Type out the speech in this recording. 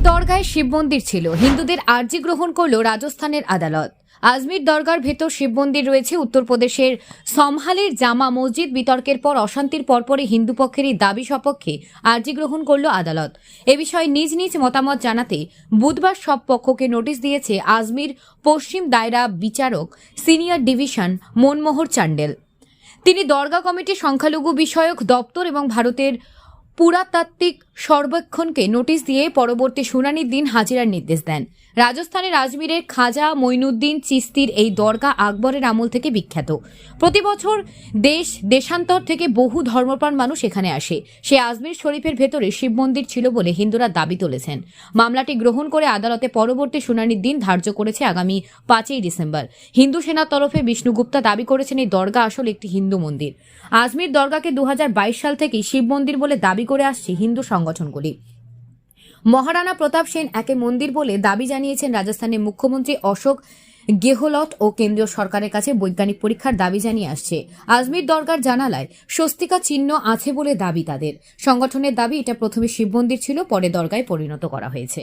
দরগায় শিব মন্দির ছিল, হিন্দুদের আর্জি গ্রহণ করল রাজস্থানের আদালত। আজমির দরগার ভেতর শিব মন্দির রয়েছে। উত্তরপ্রদেশের সমহালের জামা মসজিদ বিতর্কের পর অশান্তির পরপরই হিন্দু পক্ষেরই দাবি সপক্ষে আর্জি গ্রহণ করল আদালত। এ বিষয়ে নিজ নিজ মতামত জানাতে বুধবার সব পক্ষকে নোটিশ দিয়েছে আজমির পশ্চিম দায়রা বিচারক সিনিয়র ডিভিশন মনমোহর চান্ডেল। তিনি দরগা কমিটি, সংখ্যালঘু বিষয়ক দপ্তর এবং ভারতের পুরাতাত্ত্বিক সর্বেক্ষণকে নোটিশ দিয়ে পরবর্তী শুনানির দিন হাজিরার নির্দেশ দেন। রাজস্থানের আজমিরের খাজা মঈনুদ্দিন চিস্তির এই দরগা আকবরের আমল থেকে বিখ্যাত। প্রতি বছর দেশান্তর থেকে বহু ধর্মপ্রাণ মানুষ এখানে আসে। সে আজমির শরীফের ভেতরে শিব মন্দির ছিল বলে হিন্দুরা দাবি তুলেছেন। মামলাটি গ্রহণ করে আদালতে পরবর্তী শুনানির দিন ধার্য করেছে আগামী 5ই ডিসেম্বর। হিন্দু সেনার তরফে বিষ্ণু গুপ্তা দাবি করেছেন এই দরগা আসলে একটি হিন্দু মন্দির। আজমির দরগাকে 2022 সাল থেকেই শিব মন্দির বলে দাবি করে আসছে হিন্দু সংগঠনগুলি। মহারানা প্রতাপ সেন একে মন্দির বলে দাবি জানিয়েছেন রাজস্থানের মুখ্যমন্ত্রী অশোক গেহলট ও কেন্দ্রীয় সরকারের কাছে বৈজ্ঞানিক পরীক্ষার দাবি জানিয়ে আসছে। আজমির দরগার জানালায় স্বস্তিকা চিহ্ন আছে বলে দাবি তাদের। সংগঠনের দাবি এটা প্রথমে শিব মন্দির ছিল, পরে দরগায় পরিণত করা হয়েছে।